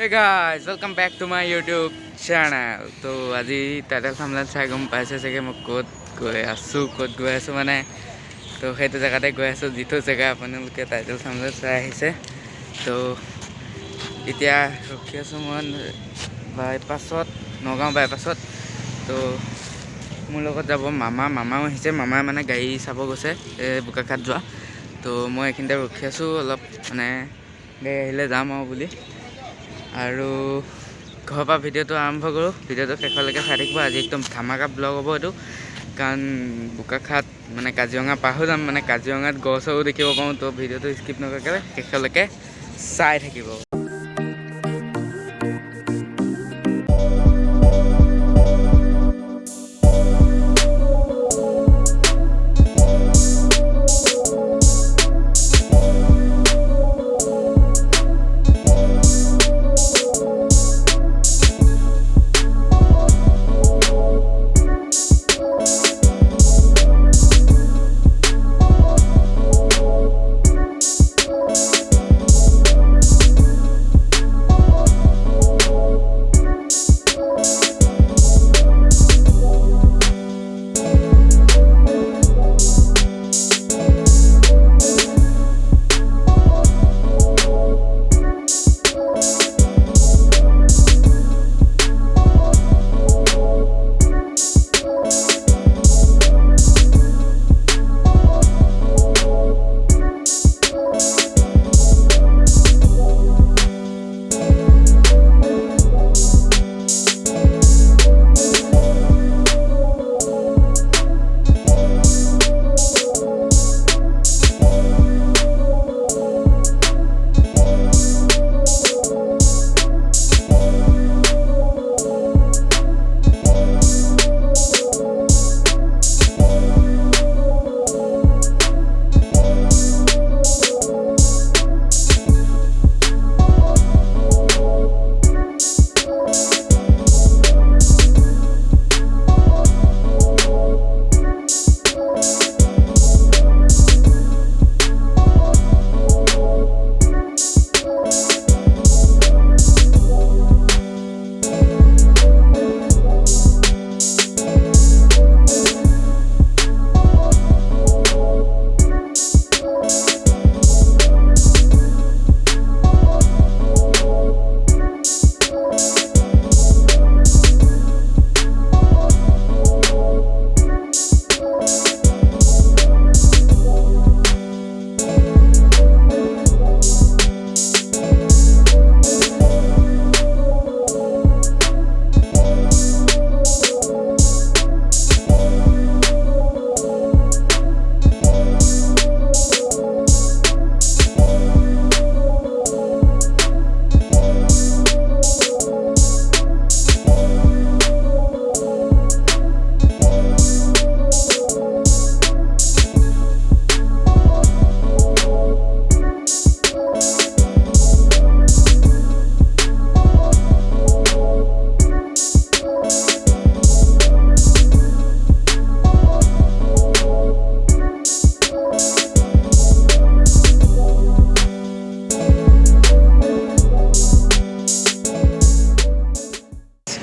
Hey guys, welcome back to my YouTube channel. তো আজি title thumbnail চাই গম পাইছে চাগে মই ক'ত গৈ আছোঁ মানে তো সেইটো জেগাতে গৈ আছোঁ যিটো জেগা আপোনালোকে টাইটেল থাম্বনেল চাই আহিছে। তো এতিয়া ৰখি আছোঁ মই বাইপাছত, নগাঁও বাইপাছত। তো মোৰ লগত যাব মামাও আহিছে। মামাই মানে গাড়ী চাব গৈছে বোকাখাট যোৱা। তো মই এইখিনিতে ৰখি আছোঁ অলপ মানে গাড়ী আহিলে যাম আৰু বুলি। আৰু ঘৰৰ পৰা ভিডিঅ'টো আৰম্ভ কৰোঁ। ভিডিঅ'টো শেষলৈকে চাই থাকিব। আজি একদম ধামাকা ব্লগ হ'ব এইটো, কাৰণ বোকাখাট মানে কাজিৰঙা পাৰ হৈ যাম, মানে কাজিৰঙাত গড় চড়ো দেখিব পাৰোঁ। তো ভিডিঅ'টো স্কিপ নকৰাকৈ শেষলৈকে চাই থাকিব।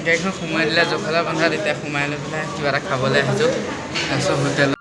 গাড়ীখন সোমাই দিলে জখলা বন্ধাত, এতিয়া সোমাই লৈ পেলাই কিবা এটা খাবলৈ আহিছোঁ তাৰপিছত হোটেলত।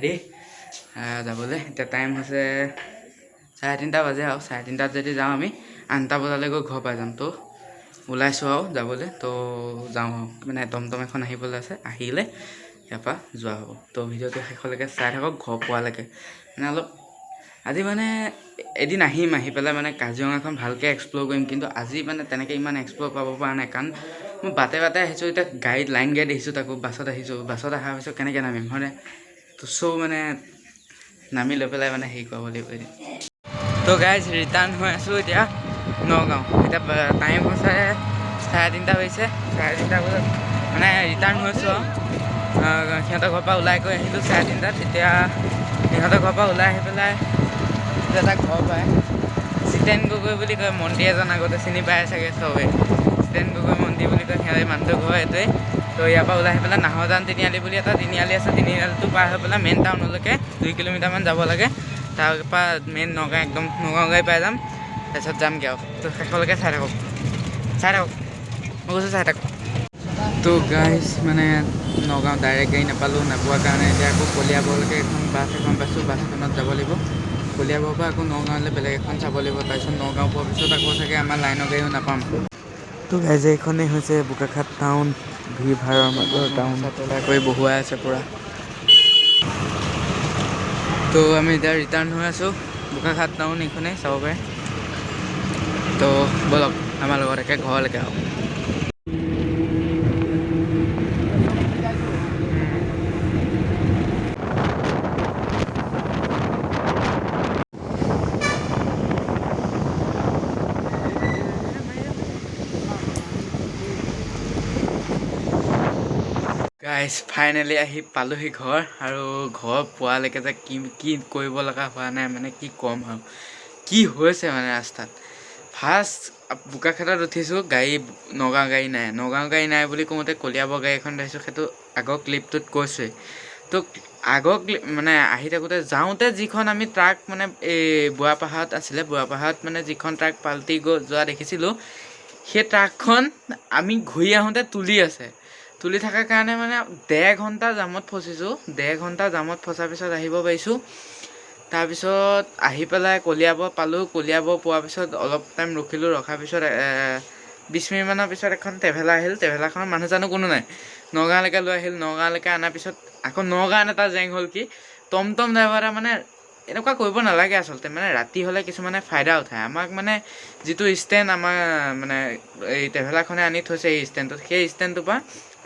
ৰেডি যাবলৈ। এতিয়া টাইম হৈছে 3:30 বাজে আৰু 3:30 যদি যাওঁ আমি 8টা বজালৈ গৈ ঘৰ পাই যাম। তো ওলাইছোঁ আৰু যাবলৈ। তো যাওঁ আৰু মানে টমটম এখন আহিবলৈ আছে, আহিলে ইয়াৰ পৰা যোৱা হ'ব। তো ভিডিঅ'টো শেষলৈকে চাই থাকক ঘৰ পোৱালৈকে। মানে অলপ আজি মানে এদিন আহি পেলাই মানে কাজিৰঙাখন ভালকৈ এক্সপ্ল'ৰ কৰিম, কিন্তু আজি মানে তেনেকৈ ইমান এক্সপ্ল'ৰ কৰিব পৰা নাই, কাৰণ মই বাটে আহিছোঁ। এতিয়া গাড়ীত লাইন গাড়ীত আহিছোঁ, তাকো বাছত আহিছোঁ। বাছত অহাৰ পিছত কেনেকৈ নামিম হয়নে? তো চৌ মানে নামি লৈ পেলাই মানে হেৰি কৰিব লাগিব এদিন। তো গাইজ ৰিটাৰ্ণ হৈ আছোঁ এতিয়া নগাঁও। এতিয়া টাইম হৈছে 3:30 হৈছে। 3:30 বজাত মানে ৰিটাৰ্ণ হৈছোঁ আৰু সিহঁতৰ ঘৰৰ পৰা ওলাই গৈ আহিলোঁ 3:30। এতিয়া সিহঁতৰ ঘৰৰ পৰা ওলাই আহি পেলাই এটা ঘৰ পায়, জিতেন গগৈ বুলি কয়, মন্দিৰ এজন আগতে চিনি পায় চাগে চবেই। জিতেন গগৈ মন্দিৰ বুলি কয় সিহঁতে মানুহটোৰ ঘৰ এইটোৱে। তো ইয়াৰ পৰা ওলাই আহি পেলাই নাহৰজান তিনিআলি বুলি এটা তিনিআলি আছে, তিনিআলিটো পাৰ হৈ পেলাই মেইন টাউনলৈকে 2 কিলোমিটাৰমান যাব লাগে। তাৰপৰা মেইন নগাঁও একদম নগাঁও গাড়ী পাই যাম, তাৰপিছত যামগৈ আৰু। তো শেষলৈকে চাই থাকক মই কৈছোঁ চাই থাকক। তো গাইজ মানে নগাঁও ডাইৰেক্ট গাড়ী নাপালোঁ, নোপোৱাৰ কাৰণে এতিয়া আকৌ কলিয়াবৰলৈকে এখন বাছ পাইছোঁ। বাছখনত যাব লাগিব। কলিয়াবৰৰ পৰা আকৌ নগাঁৱলৈ বেলেগ এখন চাব লাগিব। তাৰপিছত নগাঁও পোৱাৰ পিছত আকৌ চাগে আমাৰ লাইনৰ গাড়ীও নাপাম। তো গাইজ এইখনেই হৈছে বোকাখাট টাউন, ভিৰ ভাৰৰ মাজৰ টাউন। কৰি বহুৱাই আছে পূৰা। তো আমি এতিয়া ৰিটাৰ্ণ হৈ আছোঁ। বোকাখাট টাউন এইখনেই চাব পাৰে। তো ব'লক আমাৰ লগত একে ঘৰলৈকে আৰু। গাইজ ফাইনেলি আহি পালোহি ঘৰ, আৰু ঘৰ পোৱালৈকে যে কি কৰিব লগা হোৱা নাই মানে কি ক'ম আৰু কি হৈছে মানে ৰাস্তাত। ফাৰ্ষ্ট বোকাখাটত উঠিছোঁ, নগাঁও গাড়ী নাই। নগাঁও গাড়ী নাই বুলি কওঁতে কলিয়াবৰ গাড়ী এখন দেখিছোঁ, সেইটো আগৰ ক্লিপটোত কৈছোঁৱেই। তো আগৰ মানে আহি থাকোঁতে যাওঁতে যিখন আমি ট্ৰাক মানে এই বুঢ়াপাহাৰত আছিলে, বুঢ়াপাহাৰত মানে যিখন ট্ৰাক পাল্টি যোৱা দেখিছিলোঁ, সেই ট্ৰাকখন আমি ঘূৰি আহোঁতে তুলি থকাৰ কাৰণে মানে 1.5 ঘণ্টা জামত ফচিছোঁ। 1.5 ঘণ্টা জামত ফচাৰ পিছত আহিব পাৰিছোঁ। তাৰপিছত আহি পেলাই কলিয়াবৰ পালোঁ। কলিয়াবৰ পোৱাৰ পিছত অলপ টাইম ৰখিলোঁ। ৰখাৰ পিছত 20 মিনিটমানৰ পিছত এখন ট্ৰেভেলাৰ আহিল। ট্ৰেভেলাৰখনৰ মানুহ জানো কোনো নাই। নগাঁৱলৈকে লৈ আহিল। নগাঁৱলৈকে অনাৰ পিছত আকৌ নগাঁৱত এটা জেং হ'ল কি, টমটম ড্ৰাইভাৰ এটা মানে এনেকুৱা কৰিব নালাগে আচলতে। মানে ৰাতি হ'লে কিছুমানে ফাইদা উঠায়। আমাক মানে যিটো ষ্টেণ্ড আমাৰ মানে এই ট্ৰেভেলাৰখনে আনি থৈছে এই ষ্টেণ্ডটোত, সেই ষ্টেণ্ডটোৰ পৰা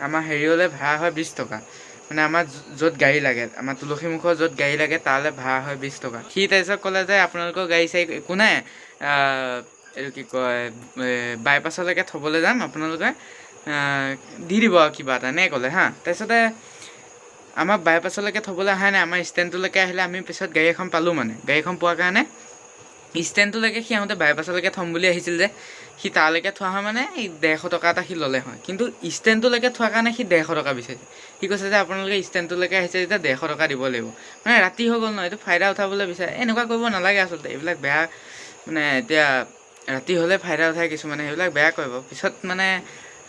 আমাৰ হেৰিয়লৈ ভাড়া হয় 20 টকা। মানে আমাৰ য'ত গাড়ী লাগে, আমাৰ তুলসীমুখৰ য'ত গাড়ী লাগে তালৈ ভাড়া হয় 20 টকা। সি তাৰপিছত ক'লে যে আপোনালোকৰ গাড়ী চাড়ী একো নাই, এইটো কি কয় বাইপাছলৈকে থ'বলৈ যাম, আপোনালোকে দি দিব আৰু কিবা এটা এনেকৈ ক'লে হা। তাৰপিছতে আমাক বাইপাছলৈকে থ'বলৈ অহাই নাই, আমাৰ ষ্টেণ্ডটোলৈকে আহিলে। আমি পিছত গাড়ী এখন পালোঁ, মানে গাড়ীখন পোৱাৰ কাৰণে ষ্টেণ্ডটোলৈকে সি আহোঁতে বাইপাছলৈকে থ'ম বুলি আহিছিল যে, সি তালৈকে থোৱা হয় মানে 150 টকা এটা সি ল'লে হয়। কিন্তু ষ্টেণ্ডটোলৈকে থোৱাৰ কাৰণে সি 150 টকা বিচাৰিছে। সি কৈছে যে আপোনালোকে ষ্টেণ্ডটোলৈকে আহিছে যেতিয়া 150 টকা দিব লাগিব। মানে ৰাতি হৈ গ'ল ন, এইটো ফাইদা উঠাবলৈ বিচাৰে। এনেকুৱা কৰিব নালাগে আচলতে, এইবিলাক বেয়া। মানে এতিয়া ৰাতি হ'লে ফাইদা উঠায় কিছুমানে, সেইবিলাক বেয়া কৰিব। পিছত মানে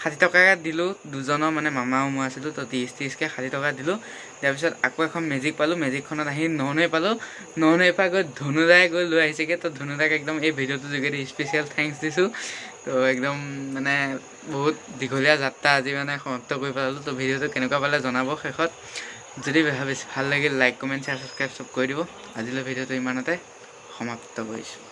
60 টকাকৈ দিলোঁ দুজনৰ, মানে মামা আৰু মই আছিলোঁ। তো 30-30কৈ 60 টকা দিলোঁ। তাৰপিছত আকৌ এখন মেজিক পালোঁ। মেজিকখনত আহি ননৈ পালোঁ। ননৈৰ পৰা গৈ ধনুদাই গৈ লৈ আহিছেগৈ। তো ধনুদাক একদম এই ভিডিঅ'টোৰ যোগেদি স্পেচিয়েল থেংকছ দিছোঁ। তো একদম মানে বহুত দীঘলীয়া যাত্ৰা আজি মানে সমাপ্ত কৰি পেলালোঁ। তো ভিডিঅ'টো কেনেকুৱা পালে জনাব শেষত। যদি বেছি ভাল লাগিল লাইক, কমেণ্ট, শ্বেয়াৰ, ছাবস্ক্ৰাইব চব কৰি দিব। আজিলৈ ভিডিঅ'টো ইমানতে সমাপ্ত কৰিছোঁ।